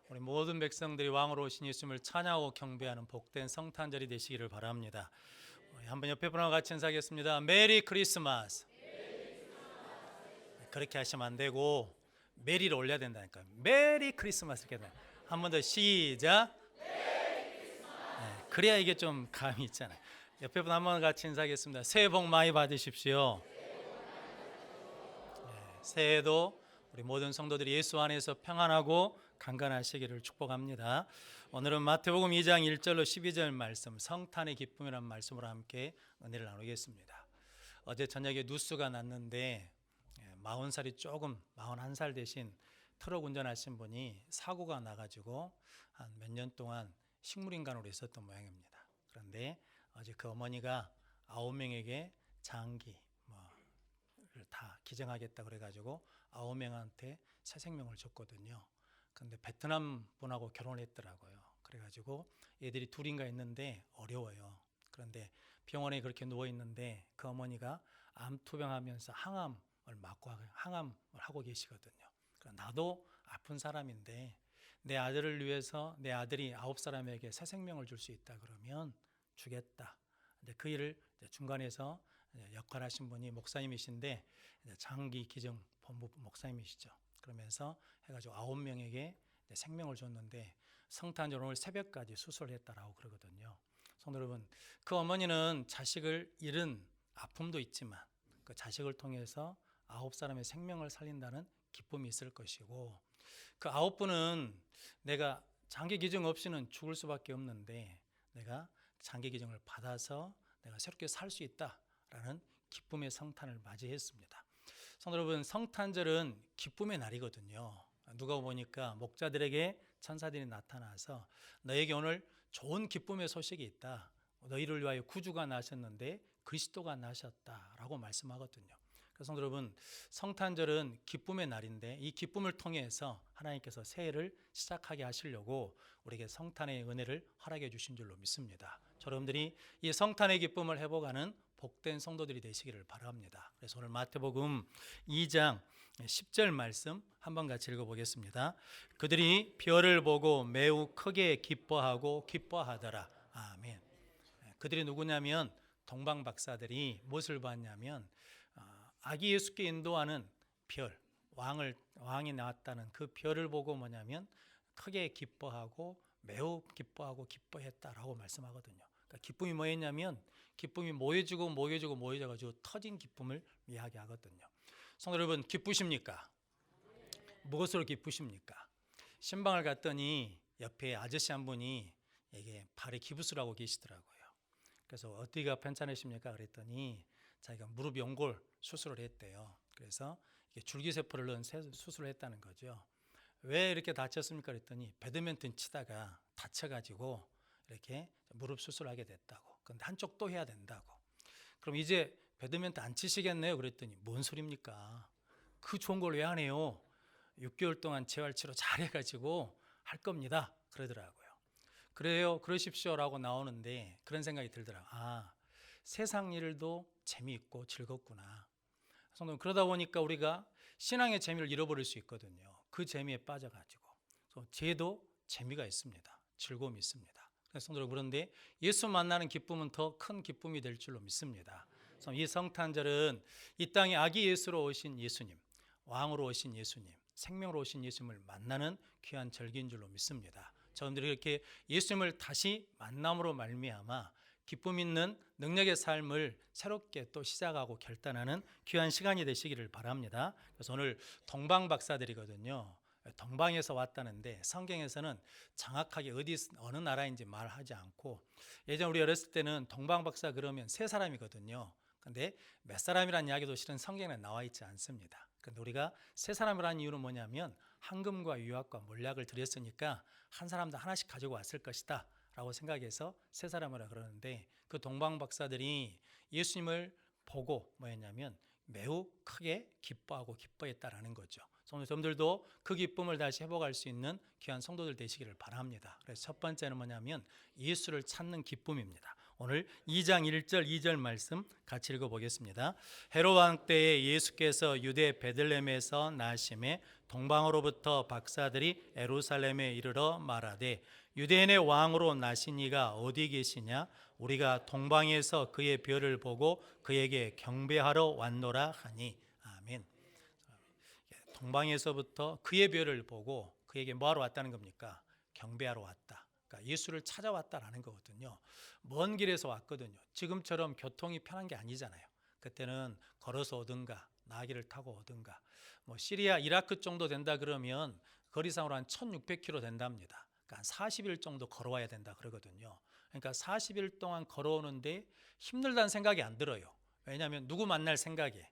우리 모든 백성들이 왕으로 오신 예수님을 찬양하고 경배하는 복된 성탄절이 되시기를 바랍니다. 한번 옆에 분하고 같이 인사하겠습니다. 메리 크리스마스. 그렇게 하시면 안 되고 메리를 올려야 된다니까요. 메리 크리스마스 이렇게 한 번 더 시작. 네, 그래야 이게 좀 감이 있잖아요. 옆에 분 한번 같이 인사하겠습니다. 새해 복 많이 받으십시오. 새해도 우리 모든 성도들이 예수 안에서 평안하고 강건하시기를 축복합니다. 오늘은 마태복음 2장 1절로 12절 말씀, 성탄의 기쁨이라는 말씀으로 함께 은혜를 나누겠습니다. 어제 저녁에 뉴스가 났는데 40살이 조금 41살 되신 트럭 운전하신 분이 사고가 나가지고 한 몇 년 동안 식물인간으로 있었던 모양입니다. 그런데 어제 그 어머니가 9명에게 장기 다 기증하겠다 그래가지고 9명한테 새 생명을 줬거든요. 근데 베트남 분하고 결혼했더라고요. 그래가지고 애들이 둘인가 있는데 어려워요. 그런데 병원에 그렇게 누워 있는데 그 어머니가 암 투병하면서 항암을 하고 계시거든요. 나도 아픈 사람인데 내 아들을 위해서 내 아들이 9사람에게 새 생명을 줄 수 있다 그러면 주겠다. 근데 그 일을 중간에서 역할하신 분이 목사님이신데 장기 기증 본부 목사님이시죠. 그러면서 해가지고 9명에게 생명을 줬는데 성탄절 오늘 새벽까지 수술을 했다라고 그러거든요. 성도 여러분, 그 어머니는 자식을 잃은 아픔도 있지만 그 자식을 통해서 9사람의 생명을 살린다는 기쁨이 있을 것이고, 그 9분은 내가 장기 기증 없이는 죽을 수밖에 없는데 내가 장기 기증을 받아서 내가 새롭게 살 수 있다라는 기쁨의 성탄을 맞이했습니다. 성도 여러분, 성탄절은 기쁨의 날이거든요. 누가 보니까 목자들에게 천사들이 나타나서 너에게 오늘 좋은 기쁨의 소식이 있다. 너희를 위하여 구주가 나셨는데 그리스도가 나셨다라고 말씀하거든요. 그래서 성도 여러분, 성탄절은 기쁨의 날인데 이 기쁨을 통해서 하나님께서 새해를 시작하게 하시려고 우리에게 성탄의 은혜를 허락해 주신 줄로 믿습니다. 여러분들이 이 성탄의 기쁨을 회복하는 복된 성도들이 되시기를 바랍니다. 그래서 오늘 마태복음 2장 10절 말씀 한번 같이 읽어보겠습니다. 그들이 별을 보고 매우 크게 기뻐하고 기뻐하더라. 아멘. 그들이 누구냐면 동방박사들이 무엇을 봤냐면 아기 예수께 인도하는 별, 왕이 나왔다는 그 별을 보고 뭐냐면 크게 기뻐하고 매우 기뻐하고 기뻐했다라고 말씀하거든요. 그러니까 기쁨이 뭐였냐면 기쁨이 모여져가지고 터진 기쁨을 이야기하거든요. 성도 여러분, 기쁘십니까? 무엇으로 기쁘십니까? 신방을 갔더니 옆에 아저씨 한 분이 이게 발에 기부스를 하고 계시더라고요. 그래서 어디가 편찮으십니까? 그랬더니 자기가 무릎 연골 수술을 했대요. 그래서 줄기세포를 넣은 수술을 했다는 거죠. 왜 이렇게 다쳤습니까? 그랬더니 배드민턴 치다가 다쳐가지고 이렇게 무릎 수술하게 됐다고. 근데 한쪽 또 해야 된다고. 그럼 이제 배드민턴 안 치시겠네요? 그랬더니 뭔 소리입니까? 그 좋은 걸 왜 안 해요? 6개월 동안 재활치료 잘해가지고 할 겁니다. 그러더라고요. 그래요, 그러십시오라고 나오는데 그런 생각이 들더라고요. 세상 일도 재미있고 즐겁구나. 성도님, 그러다 보니까 우리가 신앙의 재미를 잃어버릴 수 있거든요. 그 재미에 빠져가지고. 죄도 재미가 있습니다. 즐거움이 있습니다. 그래서 성도 여러분, 그런데 예수 만나는 기쁨은 더 큰 기쁨이 될 줄로 믿습니다. 그래서 이 성탄절은 이 땅에 아기 예수로 오신 예수님, 왕으로 오신 예수님, 생명으로 오신 예수님을 만나는 귀한 절기인 줄로 믿습니다. 저분들이 이렇게 예수님을 다시 만남으로 말미암아 기쁨 있는 능력의 삶을 새롭게 또 시작하고 결단하는 귀한 시간이 되시기를 바랍니다. 그래서 오늘 동방박사들이거든요. 동방에서 왔다는데 성경에서는 정확하게 어느 나라인지 말하지 않고, 예전 우리 어렸을 때는 동방박사 그러면 세 사람이거든요. 근데 몇 사람이라는 이야기도 실은 성경에 나와 있지 않습니다. 근데 우리가 세 사람이라는 이유는 뭐냐면 황금과 유학과 몰약을 드렸으니까 한 사람도 하나씩 가지고 왔을 것이다 라고 생각해서 세 사람이라 그러는데, 그 동방박사들이 예수님을 보고 뭐였냐면 매우 크게 기뻐하고 기뻐했다라는 거죠. 성도님들도 그 기쁨을 다시 회복할 수 있는 귀한 성도들 되시기를 바랍니다. 그래서 첫 번째는 뭐냐면 예수를 찾는 기쁨입니다. 오늘 2장 1절 2절 말씀 같이 읽어보겠습니다. 헤롯 왕 때에 예수께서 유대 베들레헴에서 나심에 동방으로부터 박사들이 예루살렘에 이르러 말하되 유대인의 왕으로 나신 이가 어디 계시냐? 우리가 동방에서 그의 별을 보고 그에게 경배하러 왔노라 하니. 아멘. 동방에서부터 그의 별을 보고 그에게 뭐하러 왔다는 겁니까? 경배하러 왔다. 그러니까 예수를 찾아왔다라는 거거든요. 먼 길에서 왔거든요. 지금처럼 교통이 편한 게 아니잖아요. 그때는 걸어서 오든가 나귀를 타고 오든가, 뭐 시리아, 이라크 정도 된다 그러면 거리상으로 한 1600km 된답니다. 그러니까 한 40일 정도 걸어와야 된다 그러거든요. 그러니까 40일 동안 걸어오는데 힘들다는 생각이 안 들어요. 왜냐하면 누구 만날 생각에?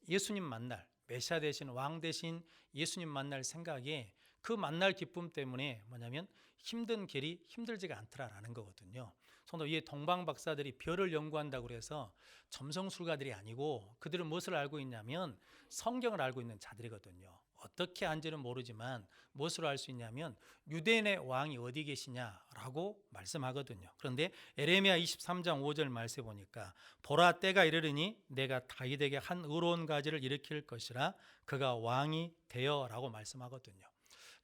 예수님 만날, 메시아 대신 왕 대신 예수님 만날 생각에 그 만날 기쁨 때문에 뭐냐면 힘든 길이 힘들지가 않더라라는 거거든요. 성도, 이 동방 박사들이 별을 연구한다고 그래서 점성술가들이 아니고 그들은 무엇을 알고 있냐면 성경을 알고 있는 자들이거든요. 어떻게 한지는 모르지만 무엇으로 알 수 있냐면 유대인의 왕이 어디 계시냐라고 말씀하거든요. 그런데 에레미야 23장 5절 말씀에 보니까 보라, 때가 이르르니 내가 다윗에게 한 의로운 가지를 일으킬 것이라 그가 왕이 되어라고 말씀하거든요.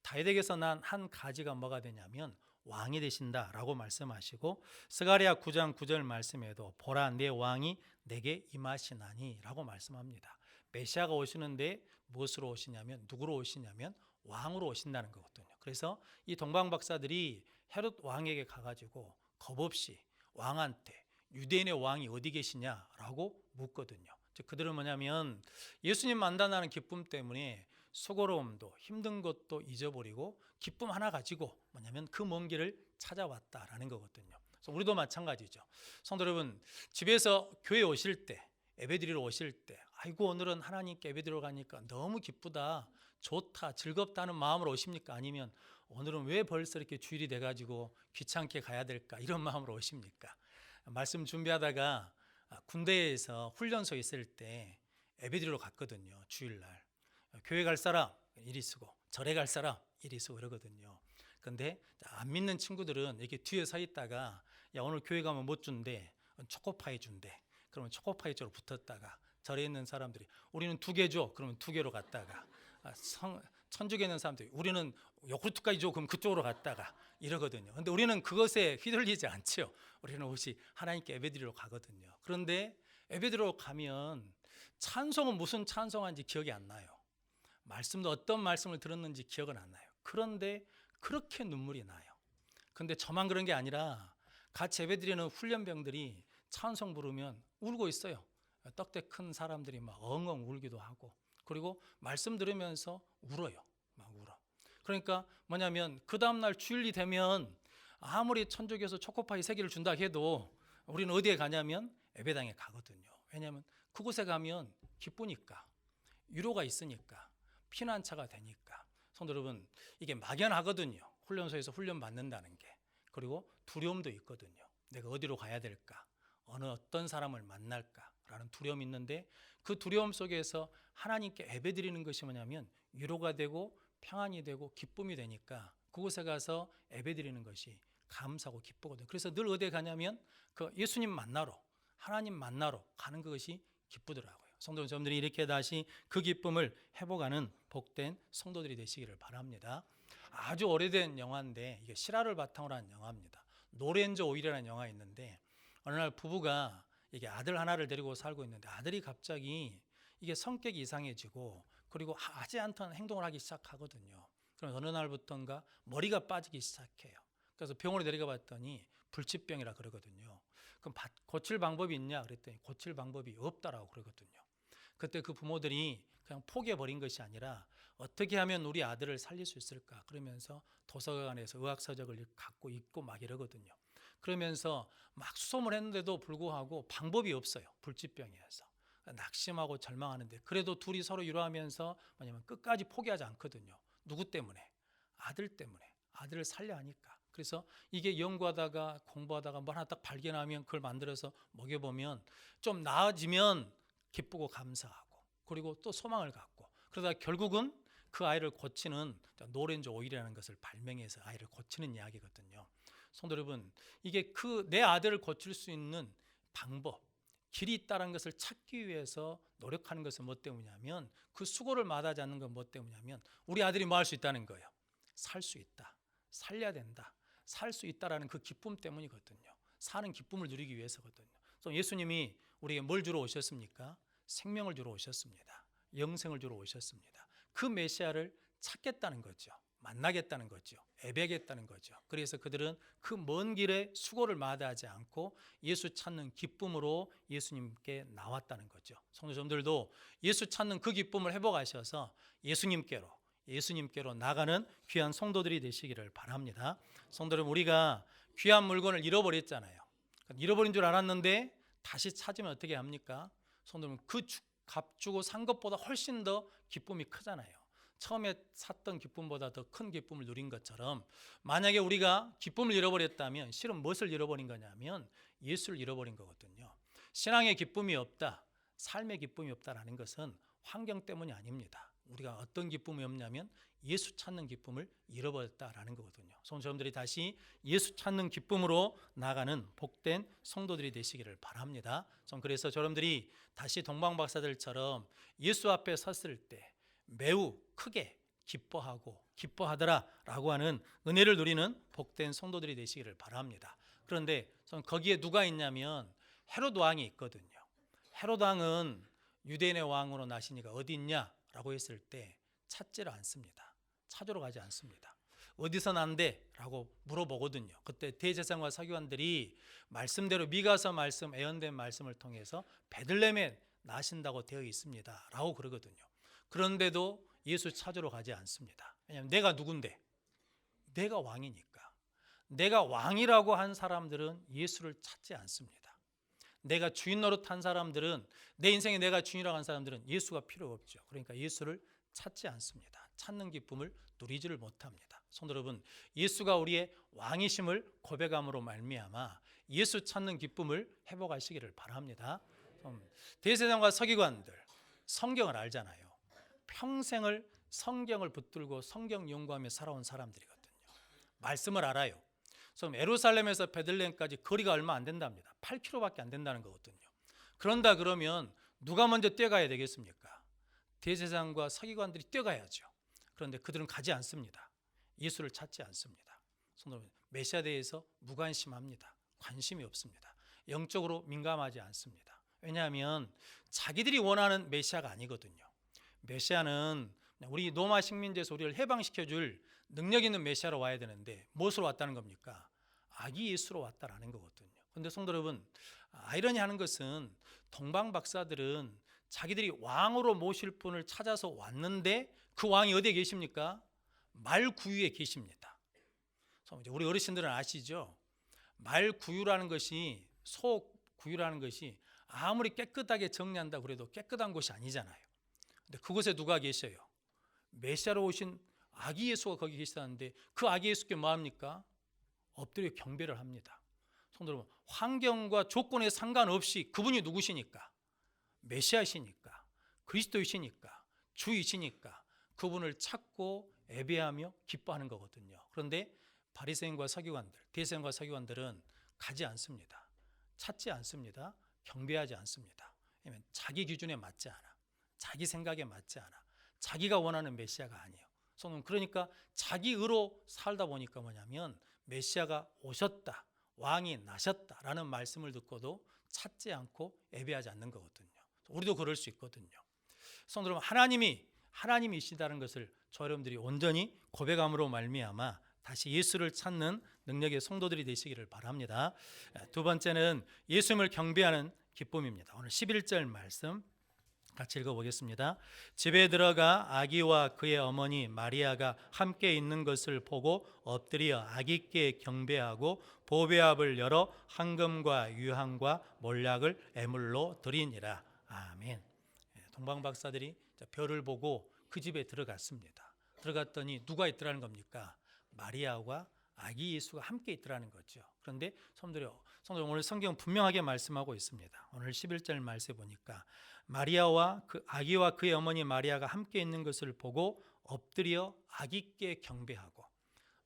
다윗에게서 난 한 가지가 뭐가 되냐면 왕이 되신다라고 말씀하시고, 스가랴 9장 9절 말씀에도 보라, 내 왕이 내게 임하시나니라고 말씀합니다. 메시아가 오시는데 무엇으로 오시냐면, 누구로 오시냐면 왕으로 오신다는 거거든요. 그래서 이 동방 박사들이 헤롯 왕에게 가가지고 겁없이 왕한테 유대인의 왕이 어디 계시냐라고 묻거든요. 즉 그들은 뭐냐면 예수님 만나는 기쁨 때문에 수고로움도 힘든 것도 잊어버리고 기쁨 하나 가지고 뭐냐면 그 먼 길을 찾아왔다라는 거거든요. 그래서 우리도 마찬가지죠. 성도 여러분, 집에서 교회 오실 때, 예배드리러 오실 때, 아이고 오늘은 하나님께 예배드리러 가니까 너무 기쁘다, 좋다, 즐겁다는 마음으로 오십니까? 아니면 오늘은 왜 벌써 이렇게 주일이 돼가지고 귀찮게 가야 될까, 이런 마음으로 오십니까? 말씀 준비하다가 군대에서 훈련소에 있을 때 예배드리러 갔거든요. 주일날 교회 갈 사람 이리 쓰고 절에 갈 사람 이리 쓰고 이러거든요. 근데 안 믿는 친구들은 이렇게 뒤에 서 있다가 야, 오늘 교회 가면 못 준대, 초코파이 준대. 그러면 초코파이 쪽으로 붙었다가 절에 있는 사람들이 우리는 2개 줘, 그러면 2개로 갔다가 천주교에 있는 사람들이 우리는 요구르트까지 줘, 그럼 그쪽으로 갔다가 이러거든요. 근데 우리는 그것에 휘둘리지 않죠. 우리는 혹시 하나님께 예배드리러 가거든요. 그런데 예배드리러 가면 찬송은 무슨 찬송한지 기억이 안 나요. 말씀도 어떤 말씀을 들었는지 기억은 안 나요. 그런데 그렇게 눈물이 나요. 근데 저만 그런 게 아니라 같이 예배드리는 훈련병들이 찬송 부르면 울고 있어요. 떡대 큰 사람들이 막 엉엉 울기도 하고, 그리고 말씀 들으면서 울어요. 막 울어. 그러니까 뭐냐면 그 다음날 주일이 되면 아무리 천주교에서 초코파이 3개를 준다 해도 우리는 어디에 가냐면 예배당에 가거든요. 왜냐하면 그곳에 가면 기쁘니까, 위로가 있으니까, 피난처가 되니까. 성도 여러분, 이게 막연하거든요. 훈련소에서 훈련 받는다는 게. 그리고 두려움도 있거든요. 내가 어디로 가야 될까? 어떤 사람을 만날까라는 두려움이 있는데, 그 두려움 속에서 하나님께 예배드리는 것이 뭐냐면 위로가 되고 평안이 되고 기쁨이 되니까 그곳에 가서 예배드리는 것이 감사하고 기쁘거든요. 그래서 늘 어디에 가냐면 그 예수님 만나러, 하나님 만나러 가는 것이 기쁘더라고요. 성도 여러분들이 이렇게 다시 그 기쁨을 회복하는 복된 성도들이 되시기를 바랍니다. 아주 오래된 영화인데 이게 실화를 바탕으로 한 영화입니다. 노렌조 오일이라는 영화가 있는데, 어느 날 부부가 이게 아들 하나를 데리고 살고 있는데 아들이 갑자기 이게 성격이 이상해지고 그리고 하지 않던 행동을 하기 시작하거든요. 그럼 어느 날부터인가 머리가 빠지기 시작해요. 그래서 병원에 데려가 봤더니 불치병이라 그러거든요. 그럼 고칠 방법이 있냐 그랬더니 고칠 방법이 없다라고 그러거든요. 그때 그 부모들이 그냥 포기해버린 것이 아니라 어떻게 하면 우리 아들을 살릴 수 있을까 그러면서 도서관에서 의학서적을 갖고 읽고 막 이러거든요. 그러면서 막 수소문 했는데도 불구하고 방법이 없어요. 불치병이어서 낙심하고 절망하는데, 그래도 둘이 서로 위로하면서 뭐냐면 끝까지 포기하지 않거든요. 누구 때문에? 아들 때문에. 아들을 살려 하니까. 그래서 이게 연구하다가 공부하다가 뭐 하나 딱 발견하면 그걸 만들어서 먹여보면 좀 나아지면 기쁘고 감사하고, 그리고 또 소망을 갖고, 그러다 결국은 그 아이를 고치는 노렌조 오일이라는 것을 발명해서 아이를 고치는 이야기거든요. 성도 여러분, 이게 그 내 아들을 고칠 수 있는 방법, 길이 있다는 것을 찾기 위해서 노력하는 것은 뭐 때문이냐면, 그 수고를 마다하지 않는 건 뭐 때문이냐면 우리 아들이 뭐 할 수 있다는 거예요. 살 수 있다, 살려야 된다, 살 수 있다라는 그 기쁨 때문이거든요. 사는 기쁨을 누리기 위해서거든요. 그래서 예수님이 우리에게 뭘 주러 오셨습니까? 생명을 주러 오셨습니다. 영생을 주러 오셨습니다. 그 메시아를 찾겠다는 거죠. 만나겠다는 거죠. 예배하겠다는 거죠. 그래서 그들은 그 먼 길에 수고를 마다하지 않고 예수 찾는 기쁨으로 예수님께 나왔다는 거죠. 성도님들도 예수 찾는 그 기쁨을 회복하셔서 예수님께로 나가는 귀한 성도들이 되시기를 바랍니다. 성도 여러분, 우리가 귀한 물건을 잃어버렸잖아요. 잃어버린 줄 알았는데 다시 찾으면 어떻게 합니까? 성도 여러분, 그 값 주고 산 것보다 훨씬 더 기쁨이 크잖아요. 처음에 샀던 기쁨보다 더 큰 기쁨을 누린 것처럼, 만약에 우리가 기쁨을 잃어버렸다면 실은 무엇을 잃어버린 거냐면 예수를 잃어버린 거거든요. 신앙의 기쁨이 없다, 삶의 기쁨이 없다라는 것은 환경 때문이 아닙니다. 우리가 어떤 기쁨이 없냐면 예수 찾는 기쁨을 잃어버렸다라는 거거든요. 성도님들이 다시 예수 찾는 기쁨으로 나가는 복된 성도들이 되시기를 바랍니다. 그래서 여러분들이 다시 동방박사들처럼 예수 앞에 섰을 때 매우 크게 기뻐하더라라고 하는 은혜를 누리는 복된 성도들이 되시기를 바랍니다. 그런데 거기에 누가 있냐면 헤롯 왕이 있거든요. 헤롯 왕은 유대인의 왕으로 나시니까 어디 있냐라고 했을 때 찾지를 않습니다. 찾으러 가지 않습니다. 어디서 난데? 라고 물어보거든요. 그때 대제사장과 서기관들이 말씀대로 미가서 말씀, 예언된 말씀을 통해서 베들레헴에 나신다고 되어 있습니다 라고 그러거든요. 그런데도 예수 찾으러 가지 않습니다. 왜냐하면 내가 누군데? 내가 왕이니까. 내가 왕이라고 한 사람들은 예수를 찾지 않습니다. 내가 주인 노릇한 사람들은, 내 인생에 내가 주인이라고 한 사람들은 예수가 필요 없죠. 그러니까 예수를 찾지 않습니다. 찾는 기쁨을 누리지를 못합니다. 성도 여러분, 예수가 우리의 왕이심을 고백함으로 말미암아 예수 찾는 기쁨을 회복하시기를 바랍니다. 대제사장과 서기관들, 성경을 알잖아요. 평생을 성경을 붙들고 성경 연구하며 살아온 사람들이거든요. 말씀을 알아요. 그래서 예루살렘에서 베들레헴까지 거리가 얼마 안 된답니다. 8km밖에 안 된다는 거거든요. 그런다 그러면 누가 먼저 뛰어가야 되겠습니까? 대제사장과 서기관들이 뛰어가야죠. 그런데 그들은 가지 않습니다. 예수를 찾지 않습니다. 메시아에 대해서 무관심합니다. 관심이 없습니다. 영적으로 민감하지 않습니다. 왜냐하면 자기들이 원하는 메시아가 아니거든요. 메시아는 우리 로마 식민지에서 우리를 해방시켜줄 능력 있는 메시아로 와야 되는데 무엇으로 왔다는 겁니까? 아기 예수로 왔다라는 거거든요. 그런데 성도 여러분, 아이러니하는 것은 동방 박사들은 자기들이 왕으로 모실 분을 찾아서 왔는데 그 왕이 어디에 계십니까? 말구유에 계십니다. 우리 어르신들은 아시죠? 말구유라는 것이, 소구유라는 것이 아무리 깨끗하게 정리한다고 해도 깨끗한 곳이 아니잖아요. 근데 그곳에 누가 계셔요? 메시아로 오신 아기 예수가 거기 계시다는데 그 아기 예수께 뭐 합니까? 엎드려 경배를 합니다. 성도 여러분, 환경과 조건에 상관없이 그분이 누구시니까? 메시아시니까, 그리스도이시니까, 주이시니까 그분을 찾고 예배하며 기뻐하는 거거든요. 그런데 바리새인과 서기관들, 대제사장과 서기관들은 가지 않습니다. 찾지 않습니다. 경배하지 않습니다. 왜냐하면 자기 기준에 맞지 않아, 자기 생각에 맞지 않아, 자기가 원하는 메시아가 아니에요. 그러니까 자기 의로 살다 보니까 뭐냐면 메시아가 오셨다, 왕이 나셨다라는 말씀을 듣고도 찾지 않고 예배하지 않는 거거든요. 우리도 그럴 수 있거든요. 성도 여러분, 하나님이시다는 것을 저 여러분들이 온전히 고백함으로 말미암아 다시 예수를 찾는 능력의 성도들이 되시기를 바랍니다. 두 번째는 예수님을 경배하는 기쁨입니다. 오늘 11절 말씀 같이 읽어보겠습니다. 집에 들어가 아기와 그의 어머니 마리아가 함께 있는 것을 보고 엎드려 아기께 경배하고 보배압을 열어 황금과 유향과 몰약을 애물로 드리니라. 아멘. 동방박사들이 별을 보고 그 집에 들어갔습니다. 들어갔더니 누가 있더라는 겁니까? 마리아와 아기 예수가 함께 있더라는 거죠. 그런데 성도들, 오늘 성경은 분명하게 말씀하고 있습니다. 오늘 11절 말씀에 보니까 마리아와 그 아기와 그의 어머니 마리아가 함께 있는 것을 보고 엎드려 아기께 경배하고.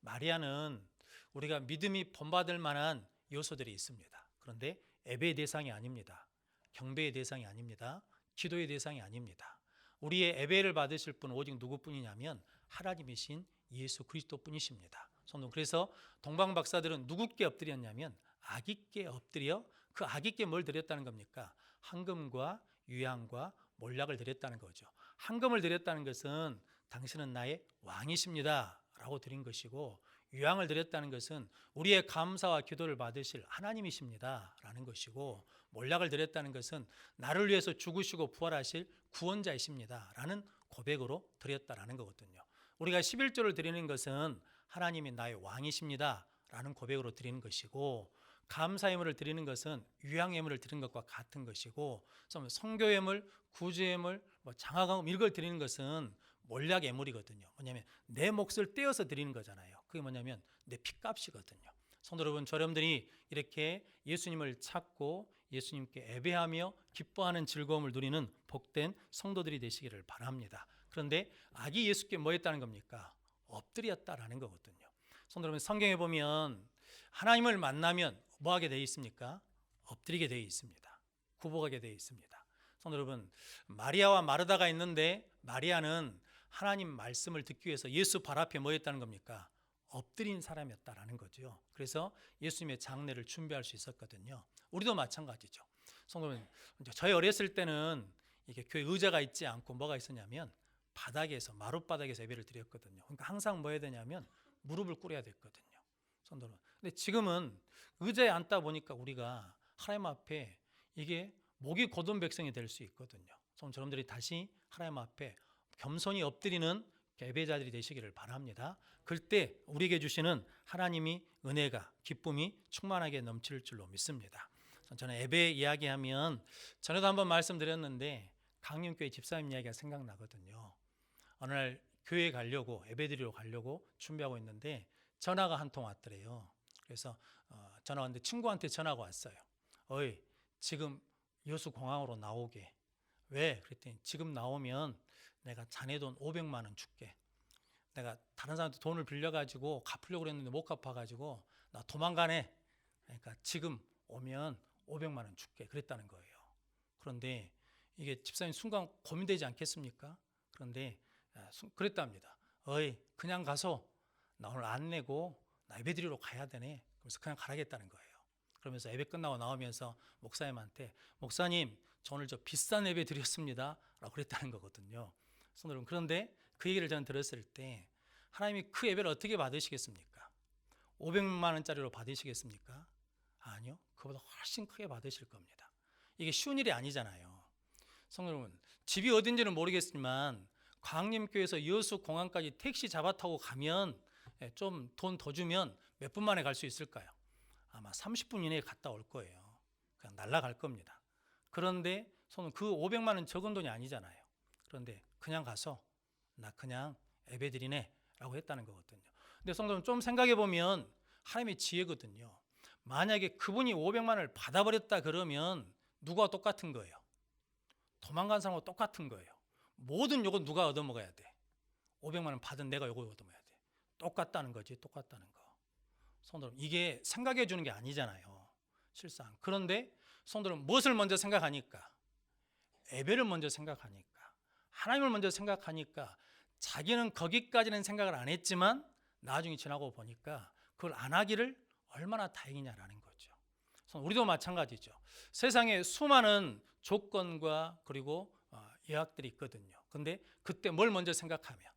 마리아는 우리가 믿음이 본받을 만한 요소들이 있습니다. 그런데 예배의 대상이 아닙니다. 경배의 대상이 아닙니다. 기도의 대상이 아닙니다. 우리의 예배를 받으실 분은 오직 누구뿐이냐면 하나님이신 예수 그리스도뿐이십니다. 그래서 동방 박사들은 누구께 엎드렸냐면 아기께 엎드려 그 아기께 뭘 드렸다는 겁니까? 황금과 유향과 몰약을 드렸다는 거죠. 황금을 드렸다는 것은 당신은 나의 왕이십니다 라고 드린 것이고, 유향을 드렸다는 것은 우리의 감사와 기도를 받으실 하나님이십니다 라는 것이고, 몰약을 드렸다는 것은 나를 위해서 죽으시고 부활하실 구원자이십니다 라는 고백으로 드렸다라는 거거든요. 우리가 11조를 드리는 것은 하나님이 나의 왕이십니다 라는 고백으로 드리는 것이고, 감사예물을 드리는 것은 유향예물을 드리는 것과 같은 것이고, 성교예물, 구제예물, 장화금 이걸 드리는 것은 몰약예물이거든요. 뭐냐면 내 몫을 떼어서 드리는 거잖아요. 그게 뭐냐면 내 피값이거든요. 성도 여러분, 저여러분들이 이렇게 예수님을 찾고 예수님께 예배하며 기뻐하는 즐거움을 누리는 복된 성도들이 되시기를 바랍니다. 그런데 아기 예수께 뭐 했다는 겁니까? 엎드렸다라는 거거든요. 성도 여러분, 성경에 보면 하나님을 만나면 뭐 하게 되어 있습니까? 엎드리게 되어 있습니다. 굽어가게 되어 있습니다. 성도 여러분, 마리아와 마르다가 있는데 마리아는 하나님 말씀을 듣기 위해서 예수 발 앞에 뭐 했다는 겁니까? 엎드린 사람이었다라는 거죠. 그래서 예수님의 장례를 준비할 수 있었거든요. 우리도 마찬가지죠. 성도 여러분, 저희 어렸을 때는 이게 교회 의자가 있지 않고 뭐가 있었냐면 바닥에서, 마룻바닥에서 예배를 드렸거든요. 그러니까 항상 뭐 해야 되냐면 무릎을 꿇어야 됐거든요. 성도 여러분, 근데 지금은 의자에 앉다 보니까 우리가 하나님 앞에 이게 목이 곧은 백성이 될 수 있거든요. 여러분들이 다시 하나님 앞에 겸손히 엎드리는 예배자들이 되시기를 바랍니다. 그때 우리에게 주시는 하나님이 은혜가, 기쁨이 충만하게 넘칠 줄로 믿습니다. 저는 예배 이야기하면 전에도 한번 말씀드렸는데 강림교회 집사님 이야기가 생각나거든요. 어느 날 교회에 가려고, 예배드리러 가려고 준비하고 있는데 전화가 한 통 왔더래요. 그래서 전화 왔는데 친구한테 전화가 왔어요. 어이, 지금 여수 공항으로 나오게. 왜? 그랬더니 지금 나오면 내가 자네 돈 500만 원 줄게. 내가 다른 사람한테 돈을 빌려가지고 갚으려고 그랬는데 못 갚아가지고 나 도망가네. 그러니까 지금 오면 500만 원 줄게. 그랬다는 거예요. 그런데 이게 집사님 순간 고민되지 않겠습니까? 그런데 그랬답니다. 어이, 그냥 가서 나 오늘 안 내고 나 예배드리러 가야 되네. 그래서 그냥 가라겠다는 거예요. 그러면서 예배 끝나고 나오면서 목사님한테, 목사님 저 오늘 저 비싼 예배 드렸습니다 라고 그랬다는 거거든요. 그런데 그 얘기를 저는 들었을 때 하나님이 그 예배를 어떻게 받으시겠습니까? 500만 원짜리로 받으시겠습니까? 아니요, 그보다 훨씬 크게 받으실 겁니다. 이게 쉬운 일이 아니잖아요. 성도 여러분, 집이 어딘지는 모르겠지만 광림교회에서 여수 공항까지 택시 잡아 타고 가면 좀 돈 더 주면 몇 분 만에 갈 수 있을까요? 아마 30분 이내에 갔다 올 거예요. 그냥 날아갈 겁니다. 그런데 그 500만 원 적은 돈이 아니잖아요. 그런데 그냥 가서 나 그냥 예배드리네 라고 했다는 거거든요. 근데 성도님, 좀 생각해 보면 하나님의 지혜거든요. 만약에 그분이 500만 원을 받아버렸다 그러면 누가 똑같은 거예요? 도망간 사람과 똑같은 거예요. 모든 욕은 누가 얻어먹어야 돼? 500만 원 받은 내가 욕을 얻어먹어야 돼. 똑같다는 거지, 똑같다는 거. 성도님, 이게 생각해 주는 게 아니잖아요, 실상. 그런데 성도는 무엇을 먼저 생각하니까? 예배를 먼저 생각하니까, 하나님을 먼저 생각하니까 자기는 거기까지는 생각을 안 했지만 나중에 지나고 보니까 그걸 안 하기를 얼마나 다행이냐라는 거죠. 우리도 마찬가지죠. 세상에 수많은 조건과 그리고 예약들이 있거든요. 근데 그때 뭘 먼저 생각하면,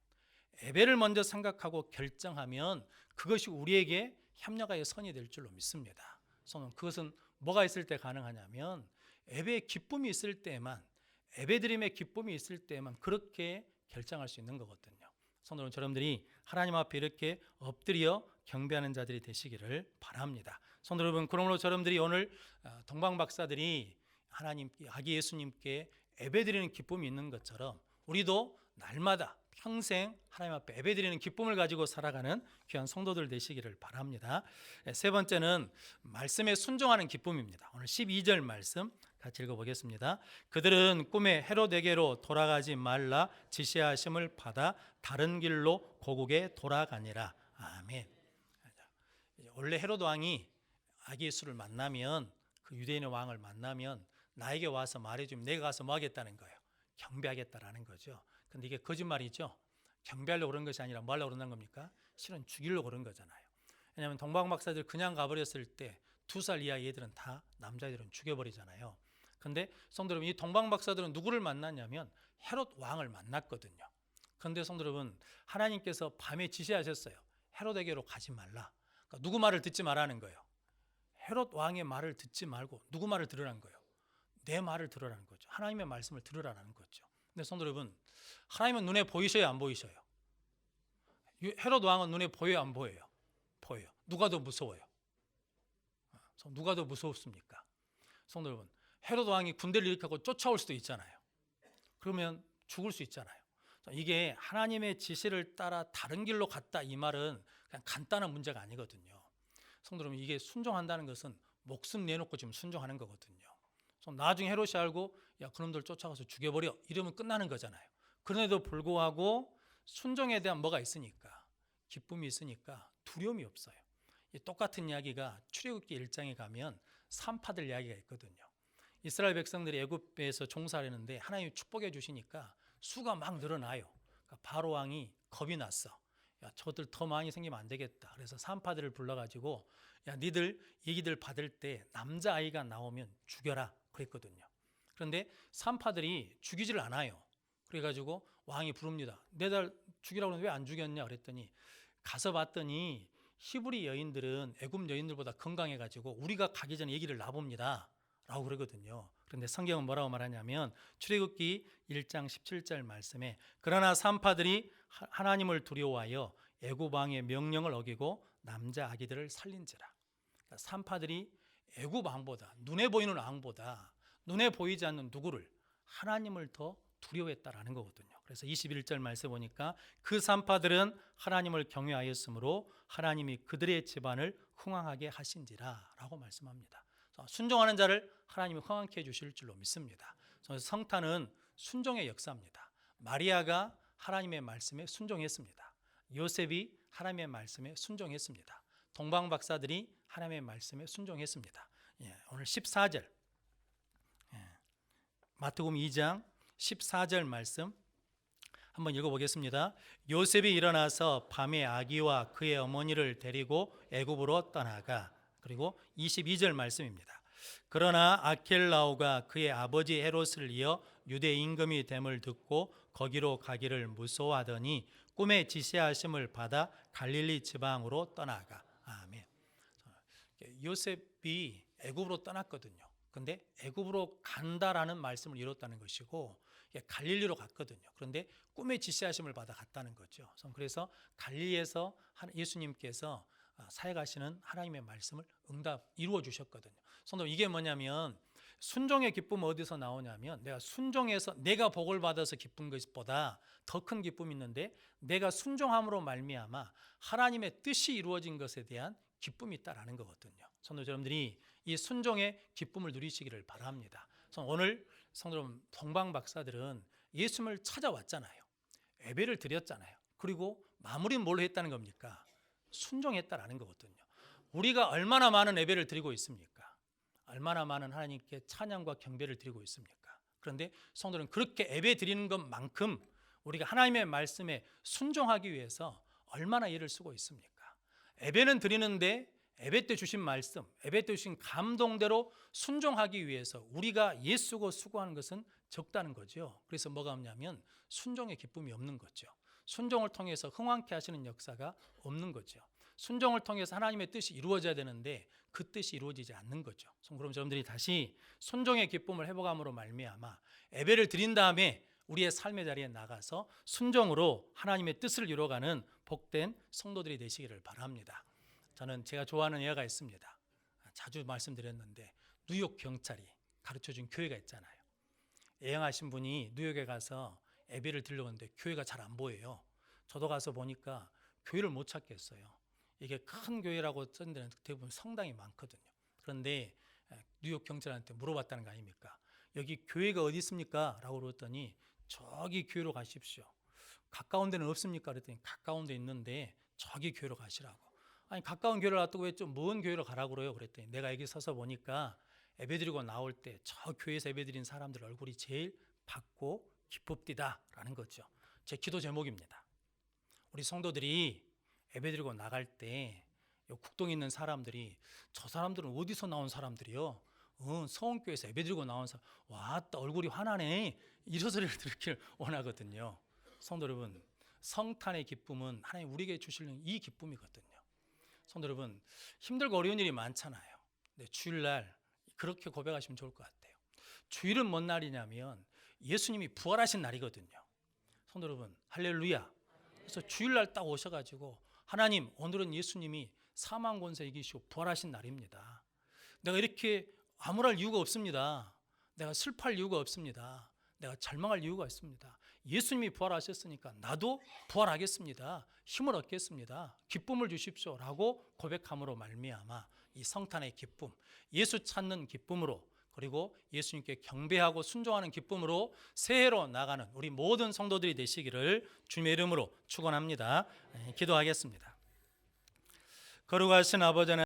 예배를 먼저 생각하고 결정하면 그것이 우리에게 협력하여 선이 될 줄로 믿습니다. 그것은 뭐가 있을 때 가능하냐면 예배의 기쁨이 있을 때만, 예배드림의 기쁨이 있을 때만 그렇게 결정할 수 있는 거거든요. 성도는 여러분들이 하나님 앞에 이렇게 엎드려 경배하는 자들이 되시기를 바랍니다. 성도 여러분, 그러므로 여러분들이 오늘 동방 박사들이 하나님, 아기 예수님께 예배드리는 기쁨이 있는 것처럼 우리도 날마다 평생 하나님 앞에 예배드리는 기쁨을 가지고 살아가는 귀한 성도들 되시기를 바랍니다. 세 번째는 말씀에 순종하는 기쁨입니다. 오늘 12절 말씀 같이 읽어보겠습니다. 그들은 꿈에 헤롯에게로 돌아가지 말라 지시하심을 받아 다른 길로 고국에 돌아가니라. 아멘. 원래 헤롯 왕이 아기 예수를 만나면, 그 유대인의 왕을 만나면 나에게 와서 말해주면 내가 가서 뭐 하겠다는 거예요? 경배하겠다라는 거죠. 근데 이게 거짓말이죠. 경배하려고 그런 것이 아니라 뭐 하려고 그러는 겁니까? 실은 죽이려고 그런 거잖아요. 왜냐하면 동방박사들 그냥 가버렸을 때 2살 이하 애들은 다 남자애들은 죽여버리잖아요. 근데 성도 여러분, 이 동방박사들은 누구를 만났냐면 헤롯 왕을 만났거든요. 그런데 성도 여러분, 하나님께서 밤에 지시하셨어요. 헤롯에게로 가지 말라. 그러니까 누구 말을 듣지 말라는 거예요. 헤롯 왕의 말을 듣지 말고 누구 말을 들으라는 거예요? 내 말을 들으라는 거죠. 하나님의 말씀을 들으라는 거죠. 근데 성도 여러분, 하나님은 눈에 보이셔요, 안 보이셔요? 헤롯 왕은 눈에 보여요, 안 보여요? 보여요. 누가 더 무서워요? 누가 더 무섭습니까? 성도 여러분, 헤롯 왕이 군대를 일으키고 쫓아올 수도 있잖아요. 그러면 죽을 수 있잖아요. 이게 하나님의 지시를 따라 다른 길로 갔다, 이 말은 그냥 간단한 문제가 아니거든요. 성도 여러분, 이게 순종한다는 것은 목숨 내놓고 지금 순종하는 거거든요. 나중에 헤롯이 알고 야, 그놈들 쫓아가서 죽여버려 이러면 끝나는 거잖아요. 그런데도 불구하고 순종에 대한 뭐가 있으니까, 기쁨이 있으니까 두려움이 없어요. 이 똑같은 이야기가 출애굽기 1장에 가면 산파들 이야기가 있거든요. 이스라엘 백성들이 애굽에서 종살이했는데 하나님이 축복해 주시니까 수가 막 늘어나요. 그러니까 바로 왕이 겁이 났어. 야, 저들 더 많이 생기면 안 되겠다. 그래서 산파들을 불러가지고 야, 니들 얘기들 받을 때 남자아이가 나오면 죽여라 그랬거든요. 그런데 산파들이 죽이질 않아요. 그래가지고 왕이 부릅니다. 내달 죽이라고 하는데 왜 안 죽였냐 그랬더니 가서 봤더니 히브리 여인들은 애굽 여인들보다 건강해가지고 우리가 가기 전에 얘기를 놔봅니다 라고 그러거든요. 그런데 성경은 뭐라고 말하냐면 출애굽기 1장 17절 말씀에 그러나 산파들이 하나님을 두려워하여 애굽 왕의 명령을 어기고 남자 아기들을 살린지라. 그러니까 산파들이 애굽 왕보다, 눈에 보이는 왕보다 눈에 보이지 않는 누구를, 하나님을 더 두려워했다라는 거거든요. 그래서 21절 말씀 보니까 그 산파들은 하나님을 경외하였으므로 하나님이 그들의 집안을 흥왕하게 하신지라 라고 말씀합니다. 순종하는 자를 하나님이 흥왕케 해주실 줄로 믿습니다. 성탄은 순종의 역사입니다. 마리아가 하나님의 말씀에 순종했습니다. 요셉이 하나님의 말씀에 순종했습니다. 동방박사들이 하나님의 말씀에 순종했습니다. 오늘 14절 마태복음 2장 14절 말씀 한번 읽어보겠습니다. 요셉이 일어나서 밤에 아기와 그의 어머니를 데리고 애굽으로 떠나가. 그리고 22절 말씀입니다. 그러나 아켈라오가 그의 아버지 헤롯을 이어 유대 임금이 됨을 듣고 거기로 가기를 무서워하더니 꿈에 지시하심을 받아 갈릴리 지방으로 떠나가. 아멘. 요셉이 애굽으로 떠났거든요. 근데 애굽으로 간다라는 말씀을 이뤘다는 것이고 갈릴리로 갔거든요. 그런데 꿈에 지시하심을 받아 갔다는 거죠. 그래서 갈릴리에서 예수님께서 사역하시는 하나님의 말씀을 이루어 주셨거든요. 성도, 이게 뭐냐면 순종의 기쁨은 어디서 나오냐면 내가 순종해서 내가 복을 받아서 기쁜 것보다 더 큰 기쁨이 있는데 내가 순종함으로 말미암아 하나님의 뜻이 이루어진 것에 대한 기쁨이 있다라는 거거든요. 성도 여러분들이 이 순종의 기쁨을 누리시기를 바랍니다. 오늘 성도 여러분, 동방박사들은 예수님을 찾아왔잖아요. 예배를 드렸잖아요. 그리고 마무리는 뭘로 했다는 겁니까? 순종했다라는 거거든요. 우리가 얼마나 많은 예배를 드리고 있습니까? 얼마나 많은 하나님께 찬양과 경배를 드리고 있습니까? 그런데 성도는 그렇게 예배 드리는 것만큼 우리가 하나님의 말씀에 순종하기 위해서 얼마나 애를 쓰고 있습니까? 예배는 드리는데 예배 때 주신 말씀, 예배 때 주신 감동대로 순종하기 위해서 우리가 애쓰고 수고하는 것은 적다는 거죠. 그래서 뭐가 없냐면 순종의 기쁨이 없는 거죠. 순종을 통해서 흥왕케 하시는 역사가 없는 거죠. 순종을 통해서 하나님의 뜻이 이루어져야 되는데 그 뜻이 이루어지지 않는 거죠. 그럼 여러분들이 다시 순종의 기쁨을 회복함으로 말미암아 예배를 드린 다음에 우리의 삶의 자리에 나가서 순종으로 하나님의 뜻을 이루어가는 복된 성도들이 되시기를 바랍니다. 저는 제가 좋아하는 예가 있습니다. 자주 말씀드렸는데 뉴욕 경찰이 가르쳐준 교회가 있잖아요. 예행하신 분이 뉴욕에 가서 예배를 드리려고 하는데 교회가 잘 안 보여요. 저도 가서 보니까 교회를 못 찾겠어요. 이게 큰 교회라고 쓴 데는 대부분 성당이 많거든요. 그런데 뉴욕 경찰한테 물어봤다는 거 아닙니까? 여기 교회가 어디 있습니까? 라고 그랬더니 저기 교회로 가십시오. 가까운 데는 없습니까? 그랬더니 가까운 데 있는데 저기 교회로 가시라고. 아니 가까운 교회를 놔두고 왜 좀 먼 교회로 가라고 그래요? 그랬더니 내가 여기 서서 보니까 예배드리고 나올 때 저 교회에서 예배드린 사람들 얼굴이 제일 밝고 기쁩디다라는 거죠. 제 기도 제목입니다. 우리 성도들이 예배드리고 나갈 때 국동에 있는 사람들이 저 사람들은 어디서 나온 사람들이요? 서원교회에서 예배드리고 나온 사람, 와, 얼굴이 환하네, 이런 소리를 들을 원하거든요. 성도 여러분, 성탄의 기쁨은 하나님 우리에게 주시는 이 기쁨이거든요. 성도 여러분, 힘들고 어려운 일이 많잖아요. 네, 주일날 그렇게 고백하시면 좋을 것 같아요. 주일은 뭔 날이냐면 예수님이 부활하신 날이거든요. 성도 여러분, 할렐루야. 그래서 주일날 딱 오셔가지고 하나님, 오늘은 예수님이 사망 권세 이기시고 부활하신 날입니다. 내가 이렇게 암울할 이유가 없습니다. 내가 슬퍼할 이유가 없습니다. 내가 절망할 이유가 있습니다. 예수님이 부활하셨으니까 나도 부활하겠습니다. 힘을 얻겠습니다. 기쁨을 주십시오 라고 고백함으로 말미암아 이 성탄의 기쁨, 예수 찾는 기쁨으로, 그리고 예수님께 경배하고 순종하는 기쁨으로 새해로 나가는 우리 모든 성도들이 되시기를 주님의 이름으로 축원합니다. 기도하겠습니다. 거룩하신 아버지 하나님,